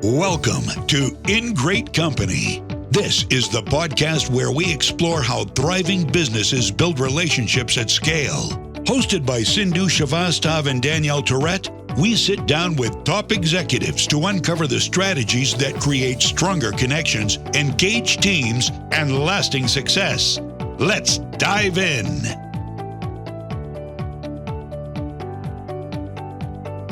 Welcome to In Great Company. This is the podcast where we explore how thriving businesses build relationships at scale. Hosted by Sindhu Shavastav and Danielle Tourette, we sit down with top executives to uncover the strategies that create stronger connections, engage teams, and lasting success. Let's dive in.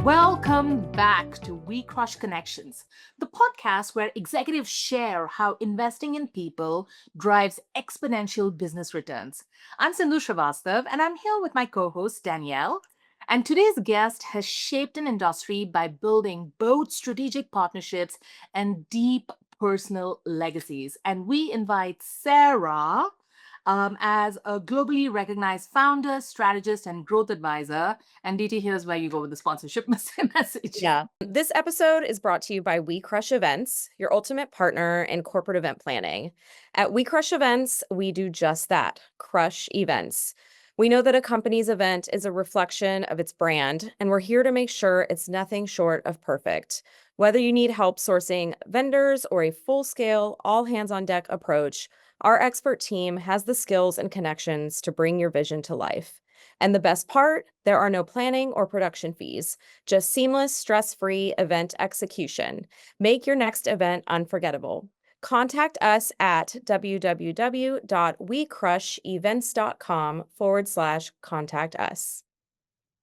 Welcome back to We Crush Connections, the podcast where executives share how investing in people drives exponential business returns. I'm Sindhu Srivastav, and I'm here with my co-host Danielle. And today's guest has shaped an industry by building both strategic partnerships and deep personal legacies. And we invite Sarah as a globally recognized founder, strategist, and growth advisor. And DT, here's where you go with the sponsorship message. Yeah. This episode is brought to you by We Crush Events, your ultimate partner in corporate event planning. At We Crush Events, we do just that, crush events. We know that a company's event is a reflection of its brand, and we're here to make sure it's nothing short of perfect. Whether you need help sourcing vendors or a full-scale, all-hands-on-deck approach, our expert team has the skills and connections to bring your vision to life. And the best part, there are no planning or production fees, just seamless, stress-free event execution. Make your next event unforgettable. Contact us at www.wecrushevents.com/contact us.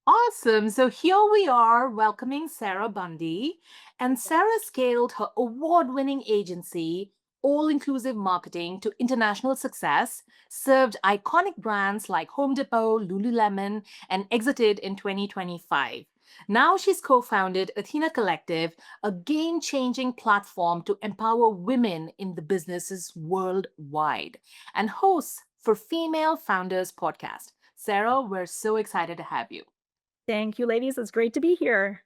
Awesome. So here we are welcoming Sarah Bundy. And Sarah scaled her award-winning agency, All-Inclusive Marketing, to international success, served iconic brands like Home Depot, Lululemon, and exited in 2025. Now she's co-founded Athena Collective, a game-changing platform to empower women in the businesses worldwide, and hosts for Female Founders Podcast. Sarah, we're so excited to have you. Thank you, ladies. It's great to be here.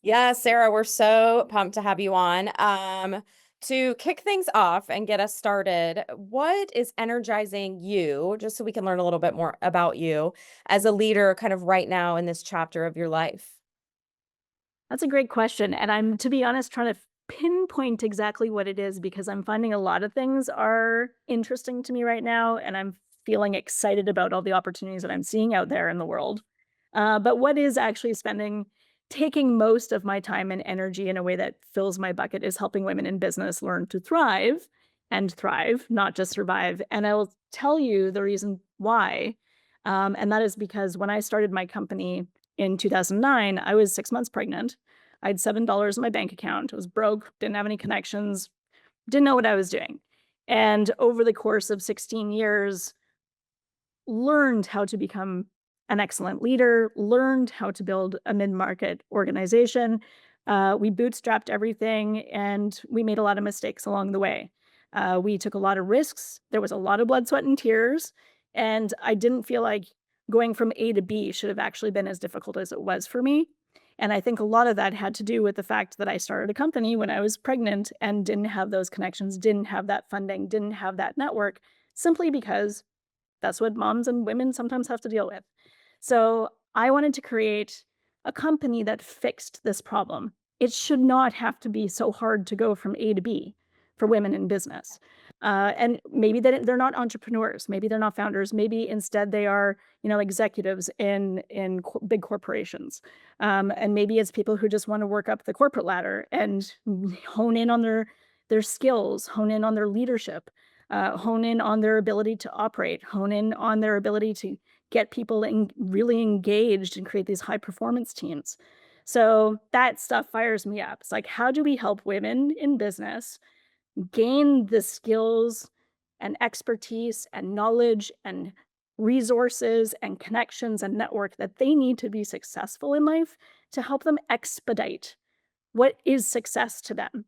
Yeah, Sarah, we're so pumped to have you on. To kick things off and get us started, what is energizing you, just so we can learn a little bit more about you as a leader kind of right now in this chapter of your life? That's a great question. And I'm, to be honest, trying to pinpoint exactly what it is because I'm finding a lot of things are interesting to me right now. And I'm feeling excited about all the opportunities that I'm seeing out there in the world. But what is actually taking most of my time and energy in a way that fills my bucket is helping women in business learn to thrive and thrive, not just survive. And I will tell you the reason why. And that is because when I started my company in 2009, I was 6 months pregnant. I had $7 in my bank account. I was broke, didn't have any connections, didn't know what I was doing. And over the course of 16 years, learned how to become an excellent leader, learned how to build a mid-market organization. We bootstrapped everything and we made a lot of mistakes along the way. We took a lot of risks. There was a lot of blood, sweat, and tears. And I didn't feel like going from A to B should have actually been as difficult as it was for me. And I think a lot of that had to do with the fact that I started a company when I was pregnant and didn't have those connections, didn't have that funding, didn't have that network, simply because that's what moms and women sometimes have to deal with. So I wanted to create a company that fixed this problem. It should not have to be so hard to go from A to B for women in business. And maybe they're not entrepreneurs. Maybe they're not founders. Maybe instead they are, executives in big corporations. And maybe it's people who just want to work up the corporate ladder and hone in on their skills, hone in on their leadership, hone in on their ability to operate, hone in on their ability to get people really engaged and create these high performance teams. So that stuff fires me up. It's like, how do we help women in business gain the skills and expertise and knowledge and resources and connections and network that they need to be successful in life to help them expedite what is success to them?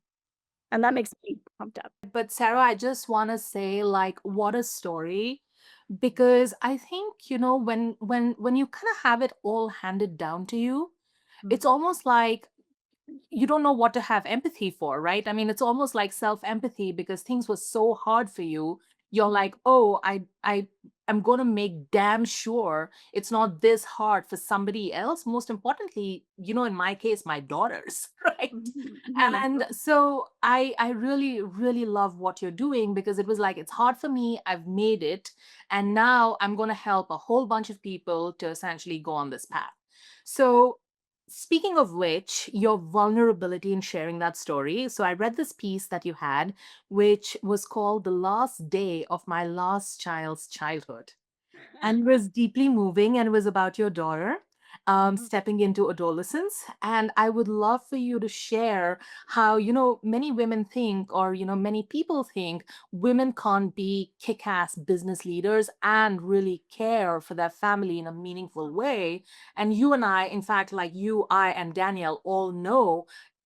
And that makes me pumped up. But Sarah, I just want to say, what a story. Because I think, when you kind of have it all handed down to you, it's almost like you don't know what to have empathy for, right? I mean, it's almost like self-empathy because things were so hard for you. you're like, oh, I'm going to make damn sure it's not this hard for somebody else. Most importantly, in my case, my daughters, right? Yeah. And so I really, really love what you're doing, because it was like, it's hard for me, I've made it, and now I'm going to help a whole bunch of people to essentially go on this path. So speaking of which, your vulnerability in sharing that story. So I read this piece that you had, which was called The Last Day of My Last Child's Childhood, and was deeply moving, and was about your daughter Mhm. stepping into adolescence. And I would love for you to share how, many women think, or, many people think women can't be kick ass business leaders and really care for their family in a meaningful way. And you and I, in fact, like you, I, and Danielle all know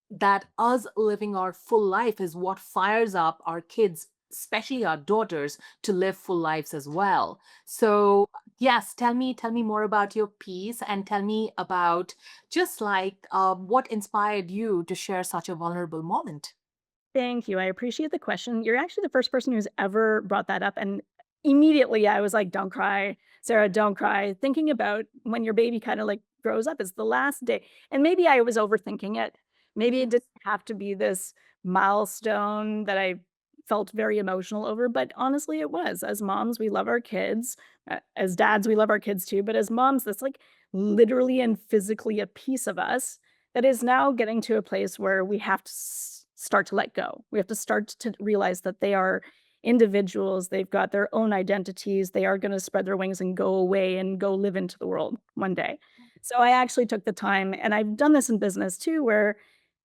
that us living our full life is what fires up our kids, especially our daughters, to live full lives as well. So yes, tell me more about your piece, and tell me about just like what inspired you to share such a vulnerable moment. Thank you. I appreciate the question. You're actually the first person who's ever brought that up. And immediately I was like, don't cry, Sarah, don't cry. Thinking about when your baby kind of like grows up, it's the last day. And maybe I was overthinking it. Maybe it didn't Yes. have to be this milestone that I felt very emotional over. But honestly, it was. As moms, we love our kids. As dads, we love our kids too. But as moms, that's like literally and physically a piece of us that is now getting to a place where we have to start to let go. We have to start to realize that they are individuals. They've got their own identities. They are going to spread their wings and go away and go live into the world one day. So I actually took the time, and I've done this in business too, where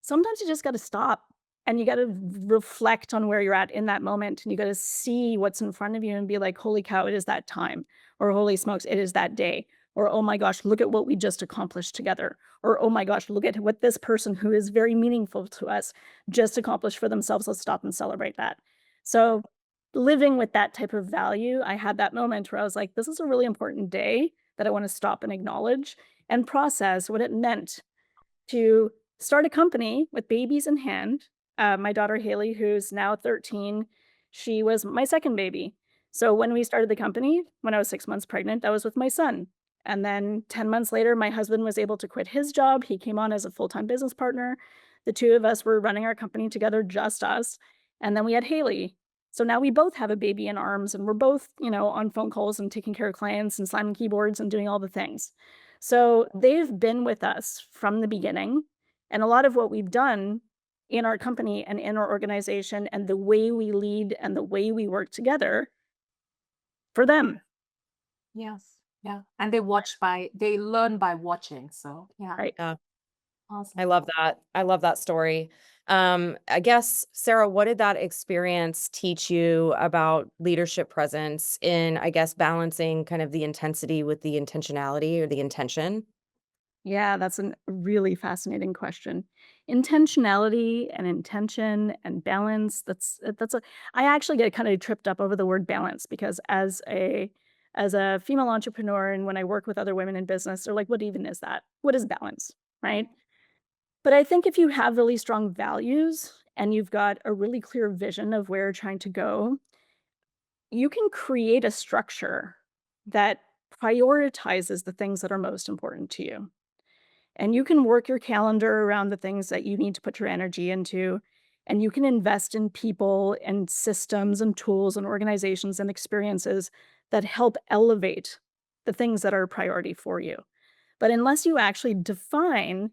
sometimes you just got to stop and you got to reflect on where you're at in that moment. And you got to see what's in front of you and be like, holy cow, it is that time. Or holy smokes, it is that day. Or, oh my gosh, look at what we just accomplished together. Or, oh my gosh, look at what this person who is very meaningful to us just accomplished for themselves. Let's stop and celebrate that. So, living with that type of value, I had that moment where I was like, this is a really important day that I want to stop and acknowledge and process what it meant to start a company with babies in hand. My daughter Haley, who's now 13, she was my second baby. So when we started the company, when I was 6 months pregnant, that was with my son. And then 10 months later, my husband was able to quit his job. He came on as a full time business partner. The two of us were running our company together, just us. And then we had Haley. So now we both have a baby in arms, and we're both, on phone calls and taking care of clients and slamming keyboards and doing all the things. So they've been with us from the beginning. And a lot of what we've done in our company and in our organization and the way we lead and the way we work together for them, Yes. Yeah. And they learn by watching. So yeah. right? Yeah, I Awesome. love that. I love that story. I guess, Sarah, what did that experience teach you about leadership presence in, I guess, balancing kind of the intensity with the intentionality or the intention? Yeah, that's a really fascinating question. Intentionality and intention and balance, that's a I actually get kind of tripped up over the word balance because as a female entrepreneur and when I work with other women in business, they're like, what even is that? What is balance? Right? But I think if you have really strong values and you've got a really clear vision of where you're trying to go, you can create a structure that prioritizes the things that are most important to you. And you can work your calendar around the things that you need to put your energy into. And you can invest in people and systems and tools and organizations and experiences that help elevate the things that are a priority for you. But unless you actually define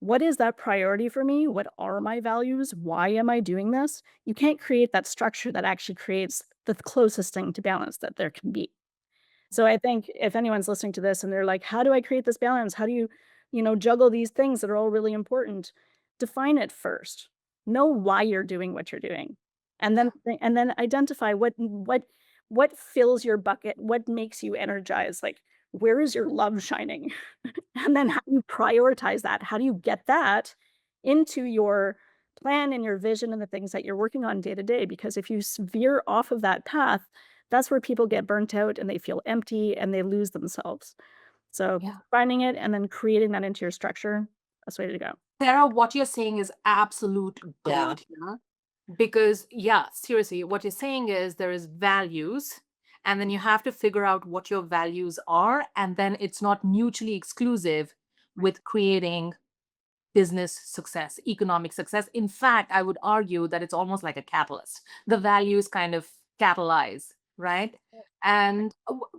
what is that priority for me? What are my values? Why am I doing this? You can't create that structure that actually creates the closest thing to balance that there can be. So I think if anyone's listening to this and they're like, how do I create this balance? How do you juggle these things that are all really important? Define it first. Know why you're doing what you're doing. And Yeah. then identify what fills your bucket, what makes you energized, like where is your love shining? And then how do you prioritize that? How do you get that into your plan and your vision and the things that you're working on day to day? Because if you veer off of that path, that's where people get burnt out and they feel empty and they lose themselves. So Yeah. finding it and then creating that into your structure, that's the way to go. Sarah, what you're saying is absolute Yeah. gold here. Because, yeah, seriously, what you're saying is there is values, and then you have to figure out what your values are, and then it's not mutually exclusive with creating business success, economic success. In fact, I would argue that it's almost like a catalyst. The values kind of catalyze, right? And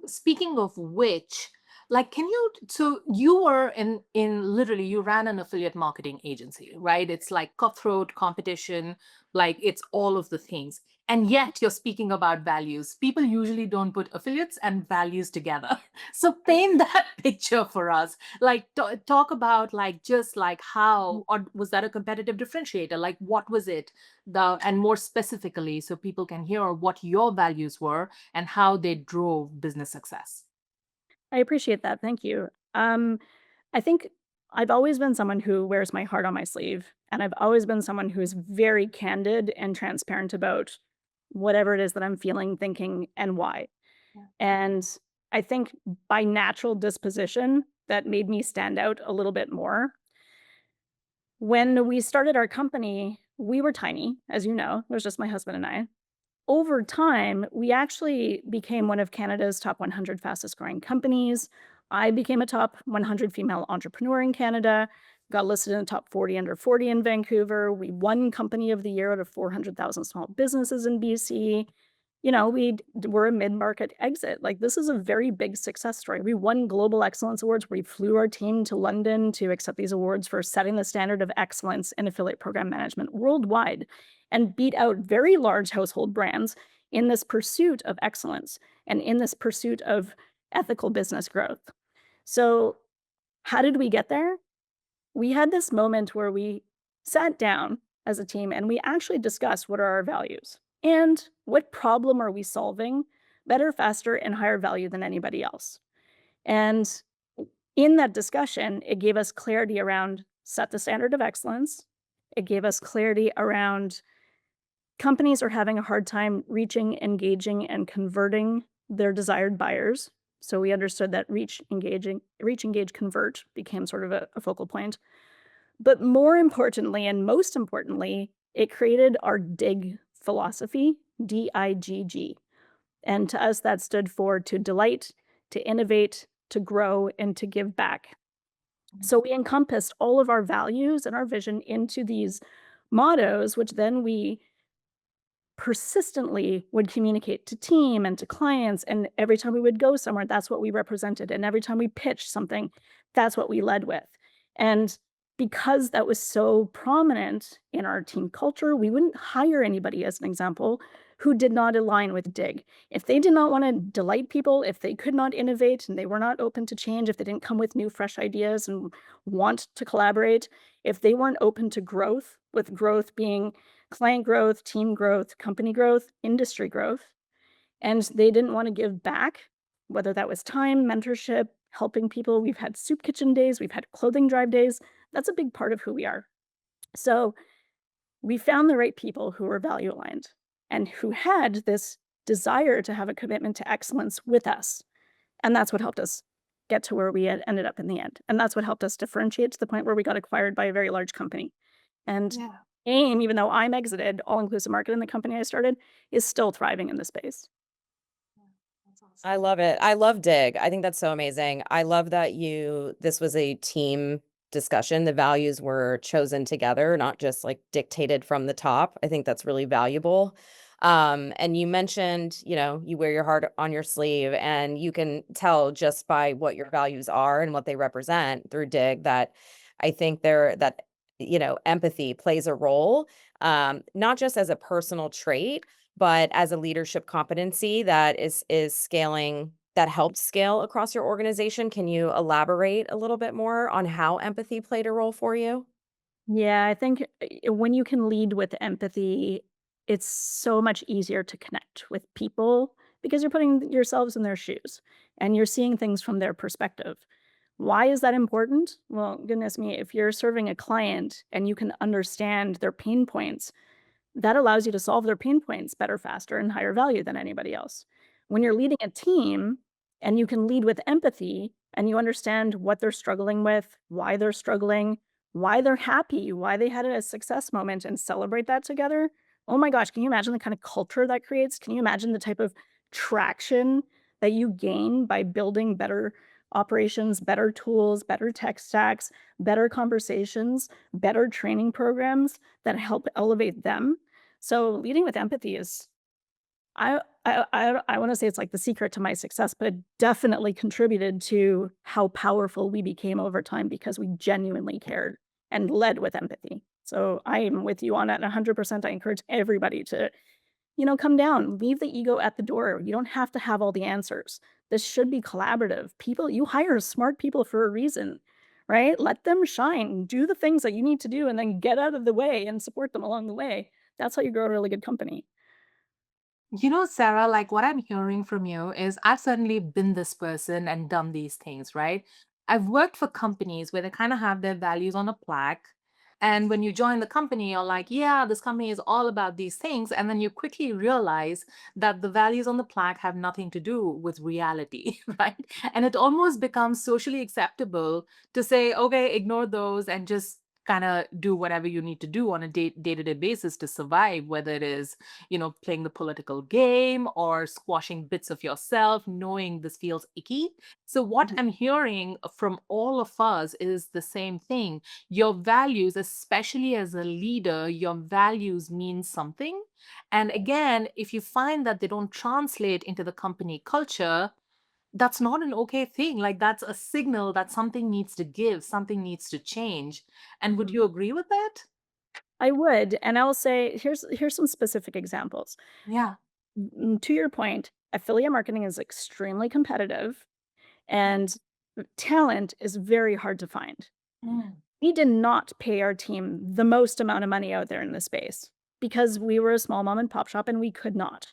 speaking of which, like, can you, so you were in literally, you ran an affiliate marketing agency, right? It's like cutthroat competition, like it's all of the things. And yet you're speaking about values. People usually don't put affiliates and values together. So paint that picture for us, like talk about like just like how, or was that a competitive differentiator, like what was it, the and more specifically so people can hear what your values were and how they drove business success. I appreciate that. Thank you. I think I've always been someone who wears my heart on my sleeve, and I've always been someone who is very candid and transparent about whatever it is that I'm feeling, thinking, and why. Yeah. And I think by natural disposition, that made me stand out a little bit more. When we started our company, we were tiny, as you know, it was just my husband and I. Over time, we actually became one of Canada's top 100 fastest growing companies. I became a top 100 female entrepreneur in Canada, got listed in the top 40 under 40 in Vancouver. We won Company of the Year out of 400,000 small businesses in BC. You know, we're a mid-market exit. Like, this is a very big success story. We won Global Excellence Awards. We flew our team to London to accept these awards for setting the standard of excellence in affiliate program management worldwide, and beat out very large household brands in this pursuit of excellence and in this pursuit of ethical business growth. So, how did we get there? We had this moment where we sat down as a team and we actually discussed what are our values and what problem are we solving better, faster, and higher value than anybody else. And in that discussion, it gave us clarity around set the standard of excellence. It gave us clarity around companies are having a hard time reaching, engaging, and converting their desired buyers. So we understood that reach, engage, convert became sort of a focal point. But more importantly, and most importantly, it created our DIG philosophy, DIGG. And to us, that stood for to delight, to innovate, to grow, and to give back. So we encompassed all of our values and our vision into these mottos, which then we persistently would communicate to team and to clients. And every time we would go somewhere, that's what we represented. And every time we pitched something, that's what we led with. And because that was so prominent in our team culture, we wouldn't hire anybody, as an example, who did not align with DIG. If they did not want to delight people, if they could not innovate and they were not open to change, if they didn't come with new, fresh ideas and want to collaborate, if they weren't open to growth, with growth being client growth, team growth, company growth, industry growth, and they didn't want to give back, whether that was time, mentorship, helping people. We've had soup kitchen days, we've had clothing drive days. That's a big part of who we are. So we found the right people who were value aligned and who had this desire to have a commitment to excellence with us. And that's what helped us get to where we had ended up in the end. And that's what helped us differentiate to the point where we got acquired by a very large company. And Yeah. AIM, even though I'm exited, All Inclusive Marketing, the company I started, is still thriving in the space. That's awesome. I love it. I love Dig. I think that's so amazing. I love that this was a team discussion. The values were chosen together, not just like dictated from the top. I think that's really valuable. And you mentioned, you wear your heart on your sleeve, and you can tell just by what your values are and what they represent through Dig that I think empathy plays a role, not just as a personal trait, but as a leadership competency that is scaling, that helps scale across your organization. Can you elaborate a little bit more on how empathy played a role for you? Yeah, I think when you can lead with empathy, it's so much easier to connect with people because you're putting yourselves in their shoes and you're seeing things from their perspective. Why is that important? Well, goodness me, if you're serving a client and you can understand their pain points, that allows you to solve their pain points better, faster, and higher value than anybody else. When you're leading a team and you can lead with empathy and you understand what they're struggling with, why they're struggling, why they're happy, why they had a success moment and celebrate that together, Oh my gosh, can you imagine the kind of culture that creates? Can you imagine the type of traction that you gain by building better operations, better tools, better tech stacks, better conversations, better training programs that help elevate them? So leading with empathy is I wanna say it's like the secret to my success, but it definitely contributed to how powerful we became over time because we genuinely cared and led with empathy. So I am with you on that 100%. I encourage everybody to, come down, leave the ego at the door. You don't have to have all the answers. This should be collaborative. You hire smart people for a reason, right? Let them shine, do the things that you need to do, and then get out of the way and support them along the way. That's how you grow a really good company. Sarah, like what I'm hearing from you is I've certainly been this person and done these things, right? I've worked for companies where they kind of have their values on a plaque. And when you join the company, you're like, yeah, this company is all about these things. And then you quickly realize that the values on the plaque have nothing to do with reality, right? And it almost becomes socially acceptable to say, okay, ignore those and just kind of do whatever you need to do on a day-to-day basis to survive, whether it is playing the political game or squashing bits of yourself, knowing this feels icky. So, what I'm hearing from all of us is the same thing. Your values, especially as a leader, your values mean something. And again, if you find that they don't translate into the company culture, that's not an okay thing. Like, that's a signal that something needs to give, something needs to change. And would you agree with that? I would, and I'll say here's some specific examples. Yeah. To your point, affiliate marketing is extremely competitive and talent is very hard to find. Mm, We did not pay our team the most amount of money out there in this space because we were a small mom and pop shop and we could not.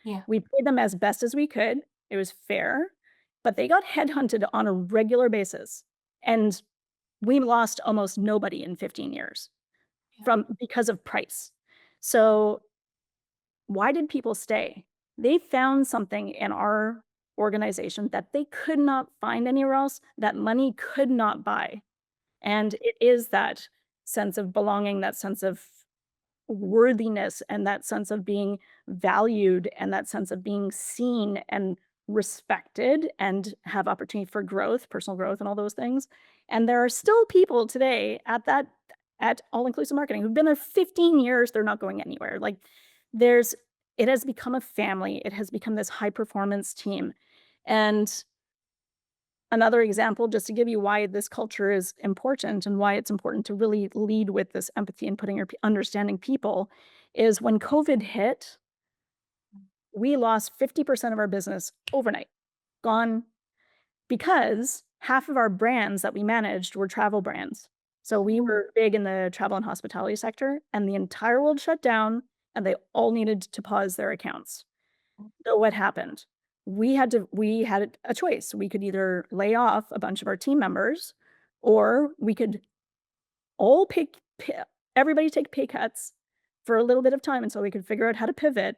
yeah. We paid them as best as we could. It was fair, but they got headhunted on a regular basis. And we lost almost nobody in 15 years Yeah. from because of price. So why did people stay? They found something in our organization that they could not find anywhere else, that money could not buy. And it is that sense of belonging, that sense of worthiness, and that sense of being valued, and that sense of being seen and respected and have opportunity for growth, personal growth, and all those things. And there are still people today at All Inclusive Marketing who've been there 15 years, they're not going anywhere. Like there's it has become a family. It has become this high performance team. And another example, just to give you why this culture is important and why it's important to really lead with this empathy and putting your understanding people, is when COVID hit, we lost 50% of our business overnight, gone, because half of our brands that we managed were travel brands. So we were big in the travel and hospitality sector, and the entire world shut down, and they all needed to pause their accounts. So what happened? We had a choice. We could either lay off a bunch of our team members, or we could all everybody take pay cuts for a little bit of time until we could figure out how to pivot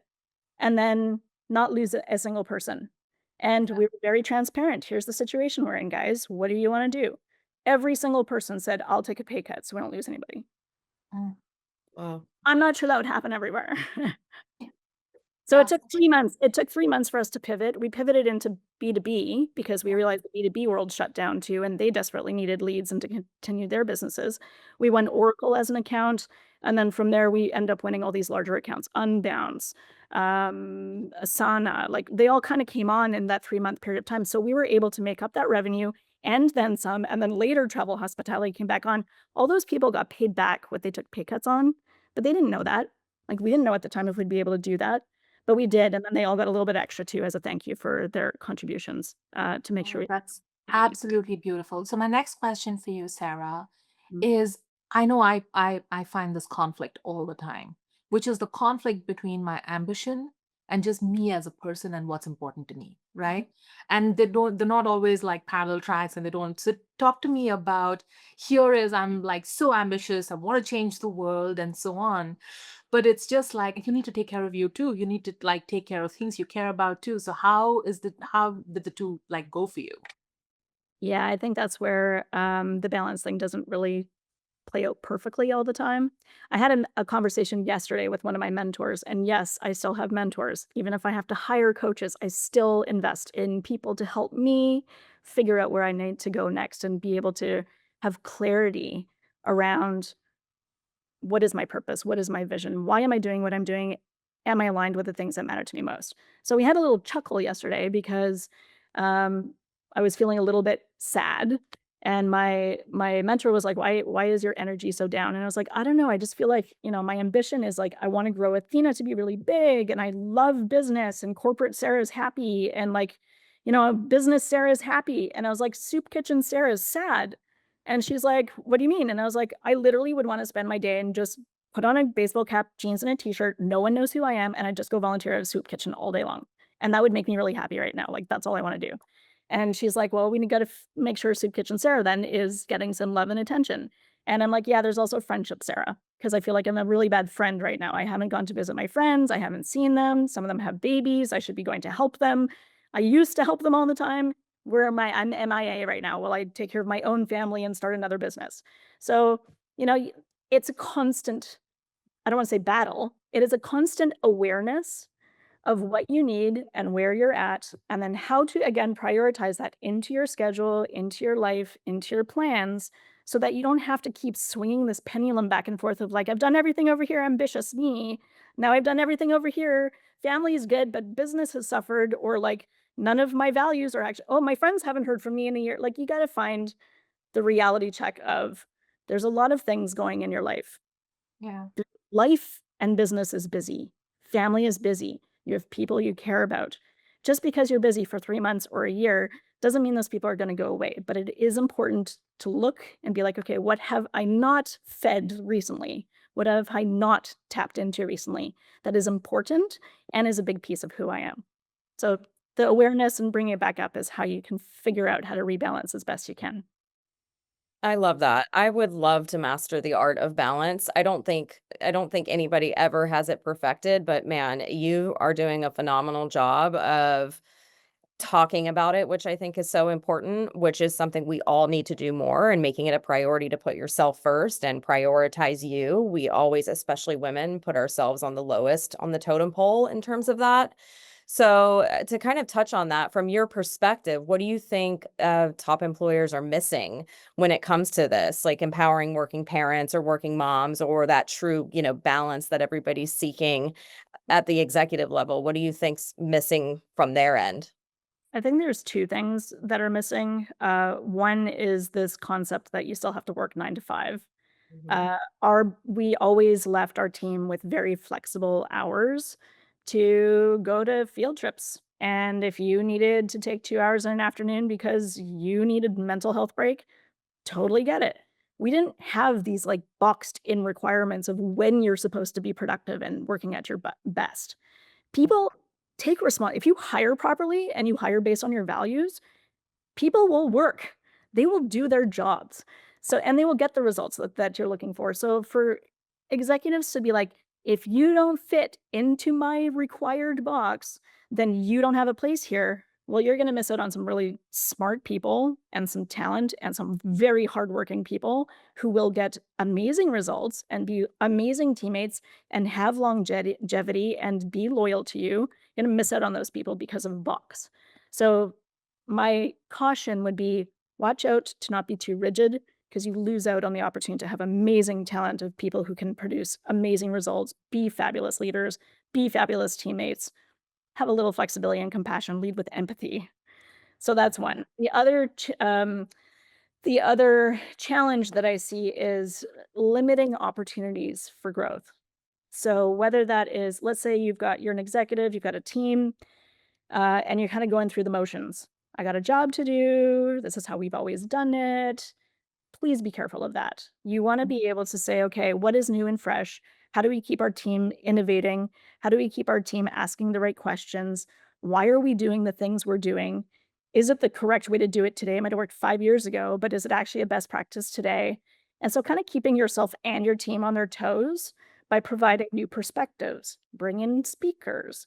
and then not lose a single person. And we were very transparent. Here's the situation we're in, guys. What do you want to do? Every single person said, I'll take a pay cut so we don't lose anybody. Mm. Wow. I'm not sure that would happen everywhere. Yeah. So it Yeah. took 3 months. It took 3 months for us to pivot. We pivoted into B2B because we realized the B2B world shut down too, and they desperately needed leads and to continue their businesses. We won Oracle as an account, and then from there, we end up winning all these larger accounts, Unbounce, Asana, like, they all kinda came on in that 3-month period of time, so we were able to make up that revenue and then some, and then later travel hospitality came back on. All those people got paid back what they took pay cuts on, but they didn't know that. Like, we didn't know at the time if we'd be able to do that. But we did, and then they all got a little bit extra too as a thank you for their contributions, to make sure Oh, we that's paid. absolutely beautiful. So my next question for you, Sarah, Mhm. is I know I find this conflict all the time, which is the conflict between my ambition and just me as a person and what's important to me, right? And they're not always like parallel tracks and they don't. So talk to me about here is I'm like so ambitious, I want to change the world and so on. But it's just like you need to take care of you too. You need to like take care of things you care about too. So how did the two like go for you? Yeah, I think that's where, the balance thing doesn't really play out perfectly all the time. I had a conversation yesterday with one of my mentors, and yes, I still have mentors. Even if I have to hire coaches, I still invest in people to help me figure out where I need to go next and be able to have clarity around what is my purpose? What is my vision? Why am I doing what I'm doing? Am I aligned with the things that matter to me most? So we had a little chuckle yesterday because um, I was feeling a little bit sad, and my mentor was like, "Why is your energy so down?" And I was like, "I don't know. I just feel like my ambition is like I want to grow Athena to be really big, and I love business, and corporate Sarah's happy, and like business Sarah's happy." And I was like, "Soup kitchen Sarah's sad." And she's like, "What do you mean?" And I was like, "I literally would wanna spend my day and just put on a baseball cap, jeans, and a t-shirt, no one knows who I am, and I just go volunteer at a soup kitchen all day long. And that would make me really happy right now, like, that's all I wanna do." And she's like, "Well, we gotta make sure Soup Kitchen Sarah then is getting some love and attention." And I'm like, "Yeah, there's also friendship Sarah, because I feel like I'm a really bad friend right now. I haven't gone to visit my friends, I haven't seen them, some of them have babies, I should be going to help them. I used to help them all the time. I'm MIA right now while I take care of my own family and start another business." So, it's a constant, I don't wanna say battle, it is a constant awareness of what you need and where you're at, and then how to, again, prioritize that into your schedule, into your life, into your plans, so that you don't have to keep swinging this pendulum back and forth of like, "I've done everything over here, ambitious me. Now I've done everything over here, family is good, but business has suffered," or like, "None of my values are actually, oh, my friends haven't heard from me in a year." Like, you gotta find the reality check of there's a lot of things going in your life. Yeah. Life and business is busy. Family is busy. You have people you care about. Just because you're busy for 3 months or a year doesn't mean those people are gonna go away, but it is important to look and be like, "Okay, what have I not fed recently? What have I not tapped into recently that is important and is a big piece of who I am?" So, the awareness and bringing it back up is how you can figure out how to rebalance as best you can. I love that. I would love to master the art of balance. I don't think anybody ever has it perfected, but man, you are doing a phenomenal job of talking about it, which I think is so important, which is something we all need to do more and making it a priority to put yourself first and prioritize you. We always, especially women, put ourselves on the lowest on the totem pole in terms of that. So, to kind of touch on that from your perspective, what do you think top employers are missing when it comes to this, like empowering working parents or working moms or that true, balance that everybody's seeking at the executive level? What do you think's missing from their end? I think there's 2 things that are missing. One is this concept that you still have to work 9 to 5. Mhm. We always left our team with very flexible hours to go to field trips, and if you needed to take 2 hours in an afternoon because you needed mental health break, totally get it. We didn't have these, like, boxed in requirements of when you're supposed to be productive and working at your best. People take if you hire properly and you hire based on your values, people will work. They will do their jobs. So and they will get the results that you're looking for. So for executives to be like, "If you don't fit into my required box, then you don't have a place here." Well, you're gonna miss out on some really smart people and some talent and some very hardworking people who will get amazing results and be amazing teammates and have longevity and be loyal to you. You're gonna miss out on those people because of box. So my caution would be watch out to not be too rigid because you lose out on the opportunity to have amazing talent of people who can produce amazing results, be fabulous leaders, be fabulous teammates, have a little flexibility and compassion, lead with empathy. So that's one. The other challenge that I see is limiting opportunities for growth. So whether that is, let's say you're an executive, you've got a team, and you're kind of going through the motions. I got a job to do. This is how we've always done it. Please be careful of that. You want to be able to say, okay, what is new and fresh? How do we keep our team innovating? How do we keep our team asking the right questions? Why are we doing the things we're doing? Is it the correct way to do it today? It might have worked 5 years ago, but is it actually a best practice today? And so, kind of keeping yourself and your team on their toes by providing new perspectives, bring in speakers,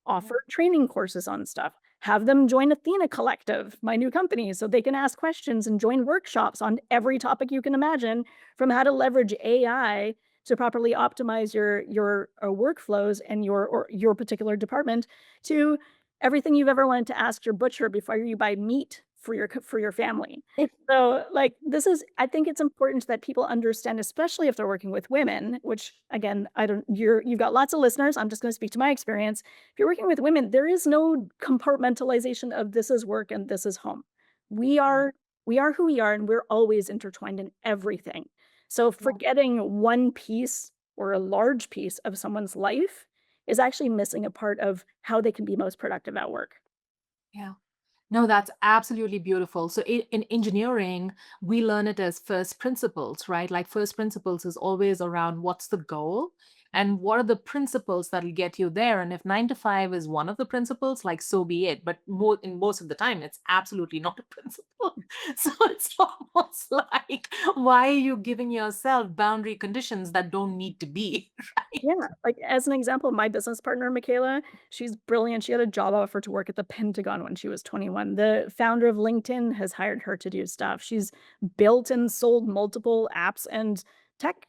offer training courses on stuff. have them join Athena Collective, my new company, so they can ask questions and join workshops on every topic you can imagine, from how to leverage AI to properly optimize your workflows and your particular department, to everything you've ever wanted to ask your butcher before you buy meat for your family. So, like, this is I think it's important that people understand, especially if they're working with women, which again, I don't you've got lots of listeners. I'm just going to speak to my experience. If you're working with women, there is no compartmentalization of this is work and this is home. We are we are who we are, and we're always intertwined in everything. So Yeah. forgetting one piece or a large piece of someone's life is actually missing a part of how they can be most productive at work. Yeah. No, that's absolutely beautiful. So in engineering, we learn it as first principles, right? Like first principles is always around what's the goal and what are the principles that'll get you there. And if 9 to 5 is one of the principles, like so be it. But most of the time, it's absolutely not a principle. So it's almost like, why are you giving yourself boundary conditions that don't need to be, right? Yeah, like, as an example, my business partner, Michaela, she's brilliant. She had a job offer to work at the Pentagon when she was 21. The founder of LinkedIn has hired her to do stuff. She's built and sold multiple apps and tech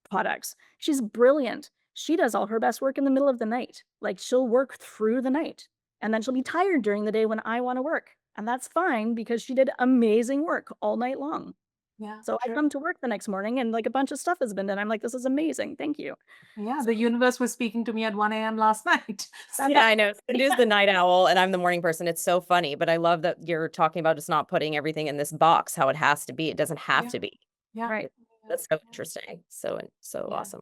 products. She's brilliant. She does all her best work in the middle of the night. Like, she'll work through the night, and then she'll be tired during the day when I wanna work, and that's fine because she did amazing work all night long. Yeah, So I sure. come to work the next morning and, like, a bunch of stuff has been done. I'm like, "This is amazing. Thank you." Yeah, So the universe was speaking to me at 1 a.m. last night. So, Yeah, I know. Sindhu's the night owl and I'm the morning person. It's so funny, but I love that you're talking about just not putting everything in this box, how it has to be. It doesn't have yeah, to be. yeah, right. That's so interesting. So yeah. awesome.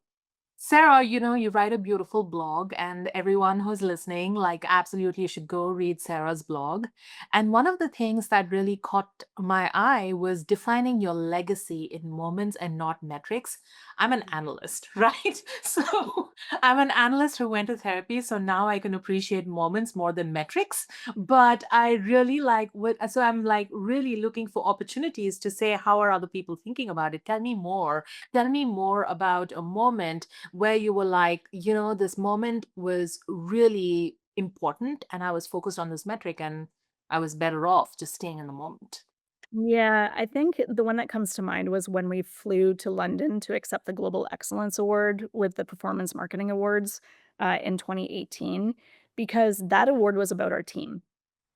Sarah, you write a beautiful blog, and everyone who's listening, like, absolutely, you should go read Sarah's blog. And one of the things that really caught my eye was defining your legacy in moments and not metrics. I'm an analyst, right? So I'm an analyst who went to therapy, so now I can appreciate moments more than metrics. But I really like so I'm like really looking for opportunities to say, how are other people thinking about it? Tell me more. Tell me more about a moment where you were like, this moment was really important and I was focused on this metric and I was better off just staying in the moment. Yeah, I think the one that comes to mind was when we flew to London to accept the Global Excellence Award with the Performance Marketing Awards in 2018, because that award was about our team.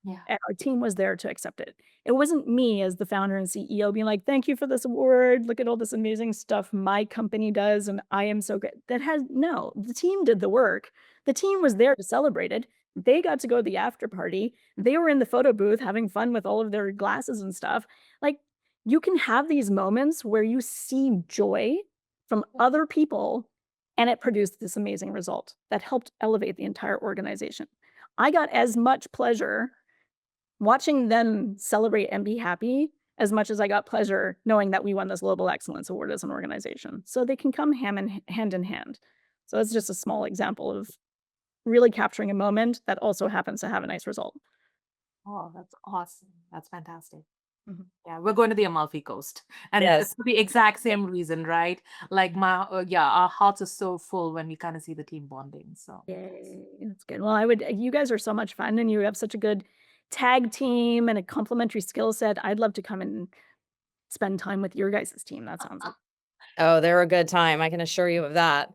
Yeah. And our team was there to accept it. It wasn't me as the founder and CEO being like, "Thank you for this award. Look at all this amazing stuff my company does, and I am so good." That has no, the team did the work. The team was there to celebrate it. They got to go to the after party. They were in the photo booth having fun with all of their glasses and stuff. Like, you can have these moments where you see joy from other people, and it produced this amazing result that helped elevate the entire organization. I got as much pleasure watching them celebrate and be happy as much as I got pleasure knowing that we won this Global Excellence Award as an organization. So they can come hand in hand. So it's just a small example of really capturing a moment that also happens to have a nice result. Oh, that's awesome. That's fantastic. Mhm. Yeah, we're going to the Amalfi Coast. And Yes. it's for the exact same reason, right? Like our hearts are so full when we kind of see the team bonding. So Yay, that's good. Well, I would you guys are so much fun and you have such a good tag team and a complementary skill set. I'd love to come and spend time with your guys' team. That sounds like Oh, they're a good time. I can assure you of that.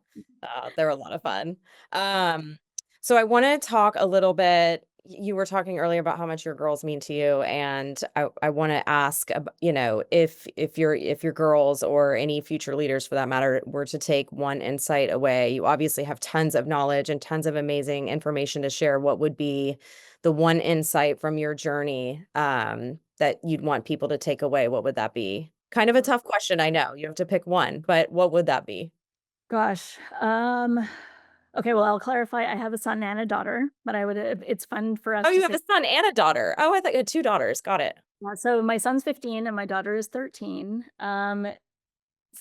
They're a lot of fun. Um, so I want to talk a little bit. You were talking earlier about how much your girls mean to you, and I want to ask, if your girls or any future leaders for that matter were to take one insight away, you obviously have tons of knowledge and tons of amazing information to share. What would be the one insight from your journey that you'd want people to take away? What would that be? Kind of a tough question, I know. You have to pick one, but what would that be? gosh. Okay, well, I'll clarify. I have a son and a daughter, but it's fun for us Oh, to you have say. a son and a daughter. Oh, I thought you had 2 daughters. Got it. Yeah, so my son's 15 and my daughter is 13.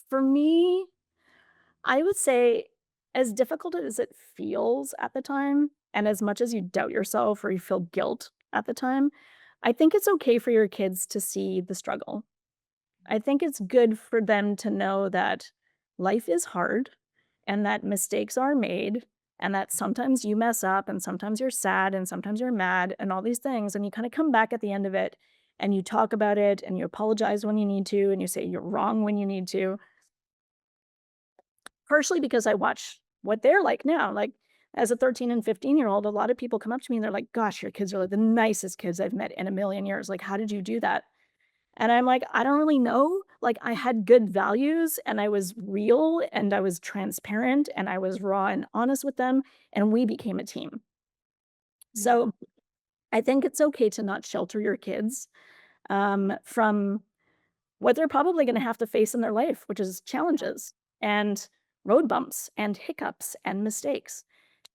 For me, I would say as difficult as it feels at the time, and as much as you doubt yourself or you feel guilt at the time, I think it's okay for your kids to see the struggle. I think it's good for them to know that life is hard and that mistakes are made and that sometimes you mess up and sometimes you're sad and sometimes you're mad and all these things. And you kind of come back at the end of it and you talk about it and you apologize when you need to and you say you're wrong when you need to. Partially because I watch what they're like now. Like as a 13 and 15-year-old, a lot of people come up to me and they're like, gosh, your kids are like the nicest kids I've met in a million years. Like, how did you do that? And I'm like, I don't really know. Like, I had good values and I was real and I was transparent and I was raw and honest with them. And we became a team. Yeah. So I think it's okay to not shelter your kids from what they're probably going to have to face in their life, which is challenges and road bumps and hiccups and mistakes.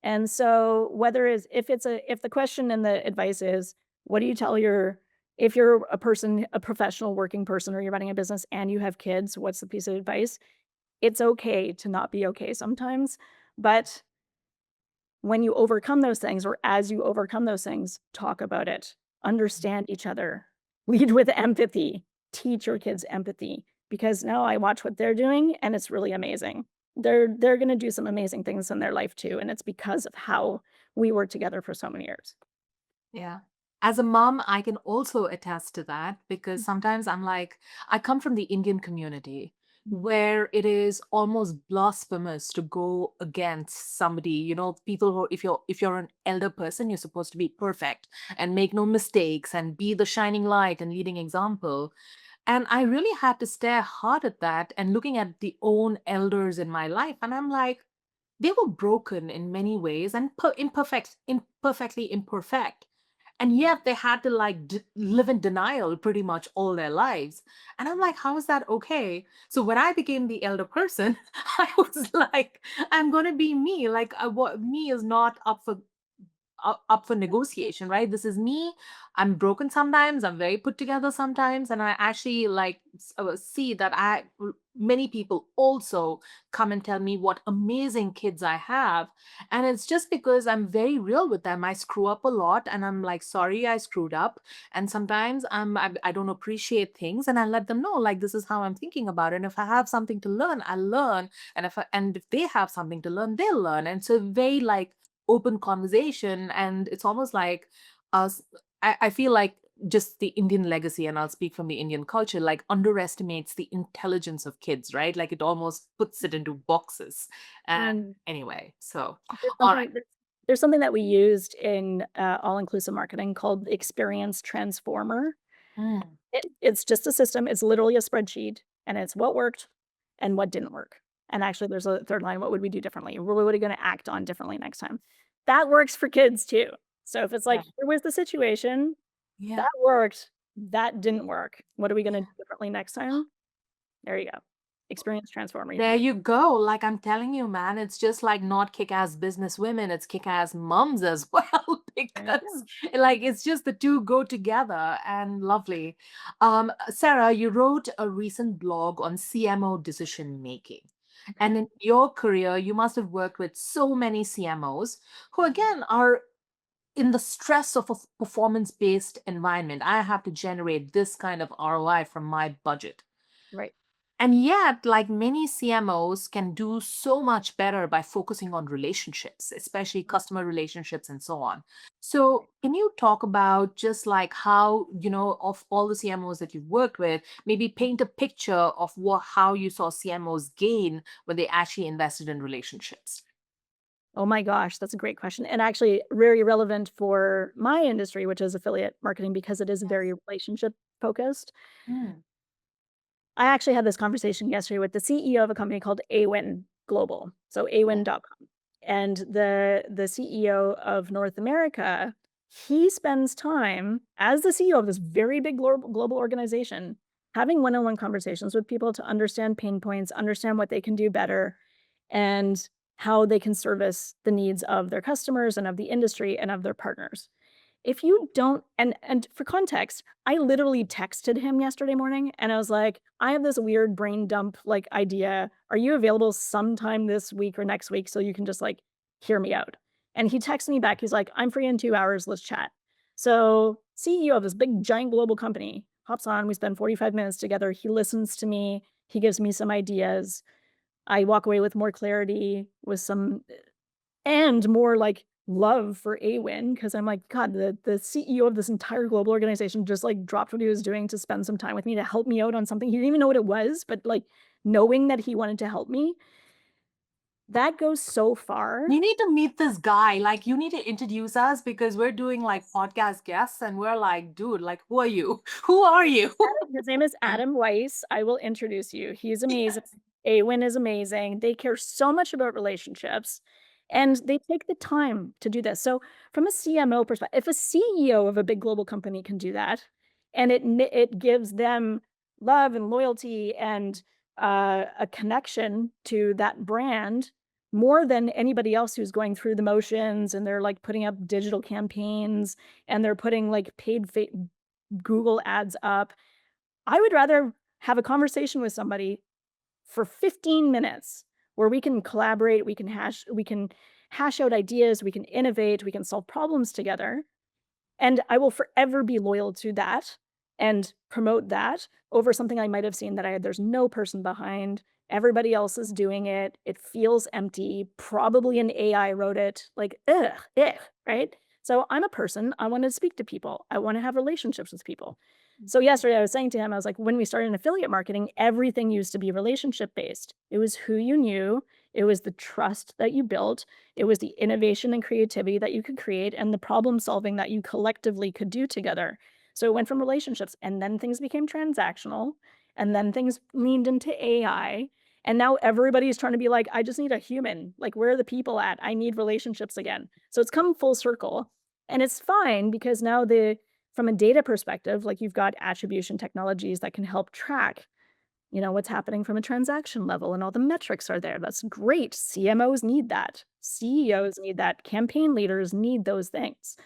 And so whether is if the question and the advice is, what do you tell your if you're a person, a professional working person, or you're running a business and you have kids, what's the piece of advice? It's okay to not be okay sometimes, but when you overcome those things or as you overcome those things, talk about it, understand each other, lead with empathy, teach your kids empathy because now I watch what they're doing and it's really amazing. They're going to do some amazing things in their life too, and it's because of how we worked together for so many years. Yeah. As a mom, I can also attest to that because sometimes I'm like, I come from the Indian community where it is almost blasphemous to go against somebody, people who if you're an elder person, you're supposed to be perfect and make no mistakes and be the shining light and leading example. And I really had to stare hard at that and looking at the own elders in my life. And I'm like, they were broken in many ways and imperfectly imperfect. And yet they had to like live in denial pretty much all their lives. And I'm like, how is that okay? So when I became the elder person, I was like, I'm going to be me. Like, what me is not up for negotiation, right? This is me. I'm broken sometimes. I'm very put together sometimes, and I actually like see that many people also come and tell me what amazing kids I have, and it's just because I'm very real with them. I screw up a lot, and I'm like, sorry, I screwed up, and sometimes I don't appreciate things, and I let them know like this is how I'm thinking about it. And if I have something to learn, I'll learn, and if they have something to learn, they'll learn, and so very like open conversation. And it's almost like us, I feel like just the Indian legacy, and I'll speak from the Indian culture, like underestimates the intelligence of kids, right? Like it almost puts it into boxes. And anyway, so There's all right. something that we used in all-inclusive marketing called the experience transformer. Mm, It's just a system. It's literally a spreadsheet, and it's what worked and what didn't work. And actually, there's a third line. What would we do differently? What are we going to act on differently next time? That works for kids too. So if it's yeah. like, here was the situation, Yeah. that worked, that didn't work. What are we going to do differently next time? There you go. Experience transformer. There you go. Like I'm telling you, man, it's just like not kick-ass business women, it's kick-ass moms as well, There you because go. like it's just the two go together and lovely. Sarah, you wrote a recent blog on CMO decision making. And in your career, you must have worked with so many CMOs who again are in the stress of a performance-based environment. I have to generate this kind of ROI from my budget. Right. And yet, like many CMOs can do so much better by focusing on relationships, especially customer relationships and so on. So, can you talk about just like how, of all the CMOs that you've worked with, maybe paint a picture of how you saw CMOs gain when they actually invested in relationships? Oh my gosh, that's a great question. And actually, very relevant for my industry, which is affiliate marketing, because it is Yes. very relationship focused. Mm, I actually had this conversation yesterday with the CEO of a company called Awin Global, so yeah. awin.com. And the CEO of North America, he spends time as the CEO of this very big global organization having one-on-one conversations with people to understand pain points, understand what they can do better, and how they can service the needs of their customers and of the industry and of their partners. If you don't and for context, I literally texted him yesterday morning and I was like, "I have this weird brain dump, like, idea. Are you available sometime this week or next week so you can just, like, hear me out?" And he texted me back, he's like, "I'm free in 2 hours, let's chat." So, CEO of this big, giant global company hops on, we spend 45 minutes together, he listens to me, he gives me some ideas, I walk away with more clarity, with some and more like love for Awin, because I'm like, God, the CEO of this entire global organization just like dropped what he was doing to spend some time with me to help me out on something. He didn't even know what it was, but like knowing that he wanted to help me, that goes so far. You need to meet this guy. Like, you need to introduce us because we're doing like podcast guests and we're like, dude, like, who are you? Who are you? His name is Adam Weiss. I will introduce you. He's amazing. Awin is amazing. They care so much about relationships and they take the time to do this. So, from a CMO perspective, if a CEO of a big global company can do that and it gives them love and loyalty and a connection to that brand more than anybody else who's going through the motions and they're like putting up digital campaigns and they're putting like Google ads up. I would rather have a conversation with somebody for 15 minutes where we can collaborate, we can hash out ideas, we can innovate, we can solve problems together. And I will forever be loyal to that and promote that over something I might have seen that there's no person behind. Everybody else is doing it. It feels empty. Probably an AI wrote it. Like, ugh, right? So I'm a person. I want to speak to people. I want to have relationships with people. So yesterday I was saying to him, I was like, when we started in affiliate marketing, everything used to be relationship based. It was who you knew. It was the trust that you built. It was the innovation and creativity that you could create and the problem solving that you collectively could do together. So it went from relationships and then things became transactional and then things leaned into AI. And now everybody's trying to be like, I just need a human. Like, where are the people at? I need relationships again. So it's come full circle. And it's fine because now from a data perspective, like you've got attribution technologies that can help track what's happening from a transaction level and all the metrics are there. That's great. CMOs need that. CEOs need that. Campaign leaders need those things.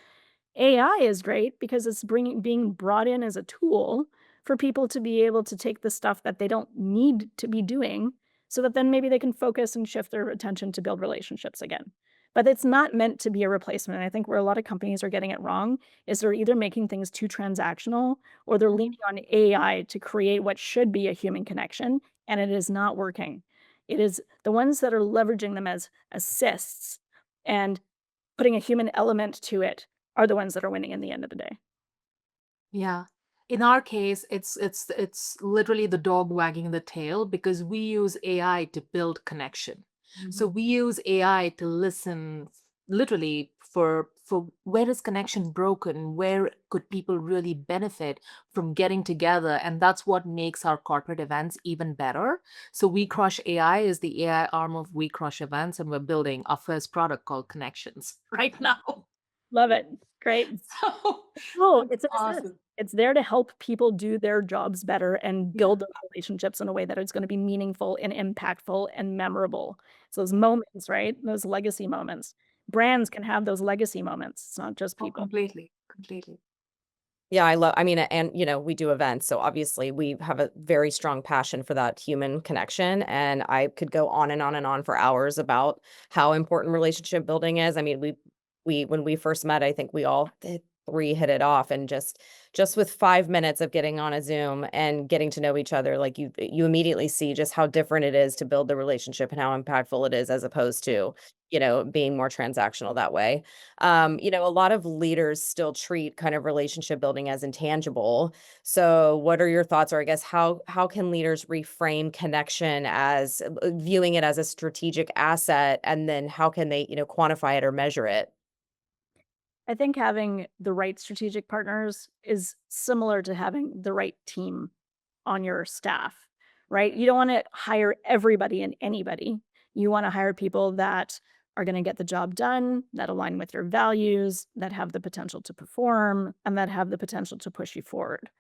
AI is great because it's being brought in as a tool for people to be able to take the stuff that they don't need to be doing so that then maybe they can focus and shift their attention to build relationships again. But it's not meant to be a replacement. And I think where a lot of companies are getting it wrong is they're either making things too transactional or they're leaning on AI to create what should be a human connection, and it is not working. It is the ones that are leveraging them as assists and putting a human element to it are the ones that are winning in the end of the day. Yeah. In our case, it's literally the dog wagging the tail because we use AI to build connection. So we use AI to listen literally for where is connection broken, where could people really benefit from getting together, and that's what makes our corporate events even better. So We Crush AI is the AI arm of We Crush Events, and we're building our first product called Connections right now. Love it. Great. So Oh, it's it's an assist. awesome. It's there to help people do their jobs better and build those relationships in a way that it's going to be meaningful and impactful and memorable. It's those moments, right? Those legacy moments. Brands can have those legacy moments. It's not just Oh, people. completely. Yeah, I mean, and we do events, so obviously we have a very strong passion for that human connection. And I could go on and on and on for hours about how important relationship building is. I mean, we when we first met, I think we all three hit it off, and just with 5 minutes of getting on a Zoom and getting to know each other, like you immediately see just how different it is to build the relationship and how impactful it is as opposed to being more transactional that way. A lot of leaders still treat kind of relationship building as intangible. So what are your thoughts, or I guess how can leaders reframe connection as viewing it as a strategic asset, and then how can they, quantify it or measure it? I think having the right strategic partners is similar to having the right team on your staff, right? You don't want to hire everybody and anybody. You want to hire people that are going to get the job done, that align with your values, that have the potential to perform, and that have the potential to push you forward.